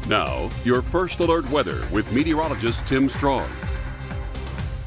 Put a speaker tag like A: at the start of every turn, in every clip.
A: Now, your first alert weather with meteorologist Tim Strong.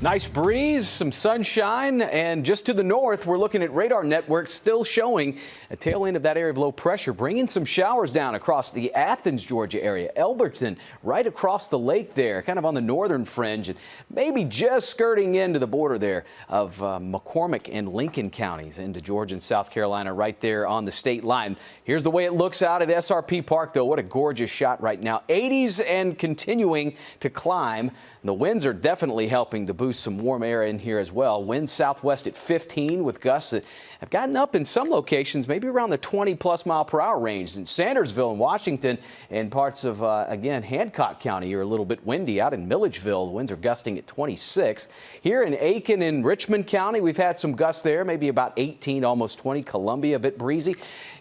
B: Nice breeze, some sunshine, and just to the north, we're looking at radar networks still showing a tail end of that area of low pressure, bringing some showers down across the Athens, Georgia area, Elberton, right across the lake there, kind of on the northern fringe, and maybe just skirting into the border there of McCormick and Lincoln counties into Georgia and South Carolina, right there on the state line. Here's the way it looks out at SRP Park, though. What a gorgeous shot right now. 80s and continuing to climb. The winds are definitely helping to boost some warm air in here as well. Winds southwest at 15 with gusts that have gotten up in some locations, maybe around the 20+ mile per hour range. In Sandersville and Washington and parts of, again, Hancock County are a little bit windy. Out in Milledgeville, the winds are gusting at 26. Here in Aiken and Richmond County, we've had some gusts there, maybe about 18, almost 20. Columbia, a bit breezy.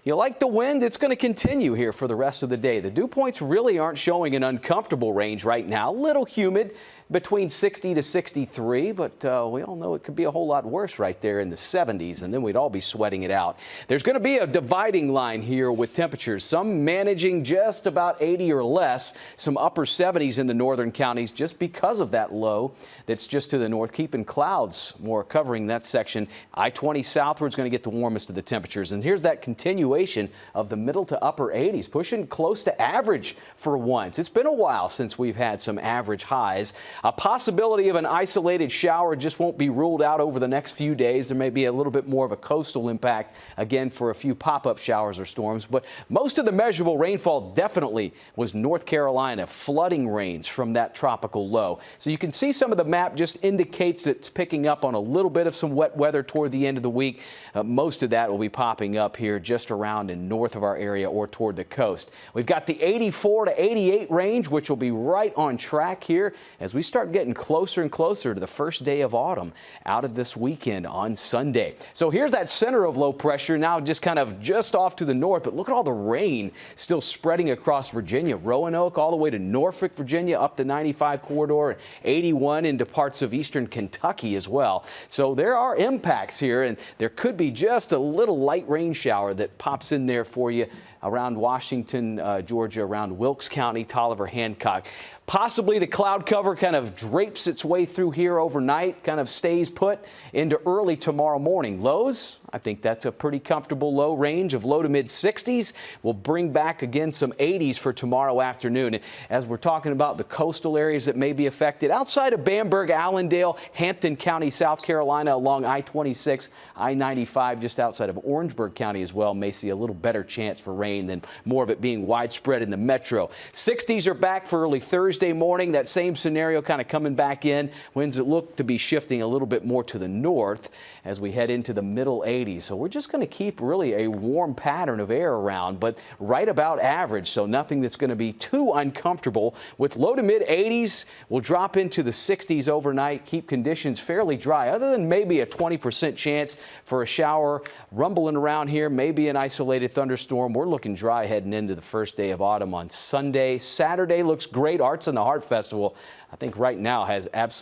B: You like the wind? It's going to continue here for the rest of the day. The dew points really aren't showing an uncomfortable range right now. A little humid, between 60 to 63, but we all know it could be a whole lot worse right there in the 70s, and then we'd all be sweating it out. There's going to be a dividing line here with temperatures, some managing just about 80 or less, some upper 70s in the northern counties just because of that low that's just to the north, keeping clouds more covering that section. I-20 southward is going to get the warmest of the temperatures, and here's that continuation of the middle to upper 80s, pushing close to average for once. It's been a while since we've had some average highs. A possibility of an isolated shower just won't be ruled out over the next few days. There may be a little bit more of a coastal impact, again, for a few pop-up showers or storms. But most of the measurable rainfall definitely was North Carolina, flooding rains from that tropical low. So you can see some of the map just indicates that it's picking up on a little bit of some wet weather toward the end of the week. Most of that will be popping up here just around and north of our area or toward the coast. We've got the 84 to 88 range, which will be right on track here as we start getting closer and closer to the first day of autumn out of this weekend on Sunday. So here's that center of low pressure now just kind of just off to the north, but look at all the rain still spreading across Virginia, Roanoke all the way to Norfolk, Virginia, up the 95 corridor, and 81 into parts of eastern Kentucky as well. So there are impacts here, and there could be just a little light rain shower that pops in there for you around Washington, Georgia, around Wilkes County, Tolliver, Hancock. Possibly the cloud cover kind of drapes its way through here overnight, kind of stays put into early tomorrow morning. Lows, I think that's a pretty comfortable low range of low to mid 60s. We'll bring back again some 80s for tomorrow afternoon. And as we're talking about the coastal areas that may be affected, outside of Bamberg, Allendale, Hampton County, South Carolina, along I-26, I-95, just outside of Orangeburg County as well, may see a little better chance for rain than more of it being widespread in the metro. 60s are back for early Thursday morning. That same scenario kind of coming back in. Winds that look to be shifting a little bit more to the north as we head into the middle 80s. So we're just going to keep really a warm pattern of air around, but right about average. So nothing that's going to be too uncomfortable. With low to mid 80s, we'll drop into the 60s overnight, keep conditions fairly dry, other than maybe a 20% chance for a shower rumbling around here, maybe an isolated thunderstorm. We're looking dry heading into the first day of autumn on Sunday. Saturday looks great. Arts and the Heart Festival, I think right now has absolutely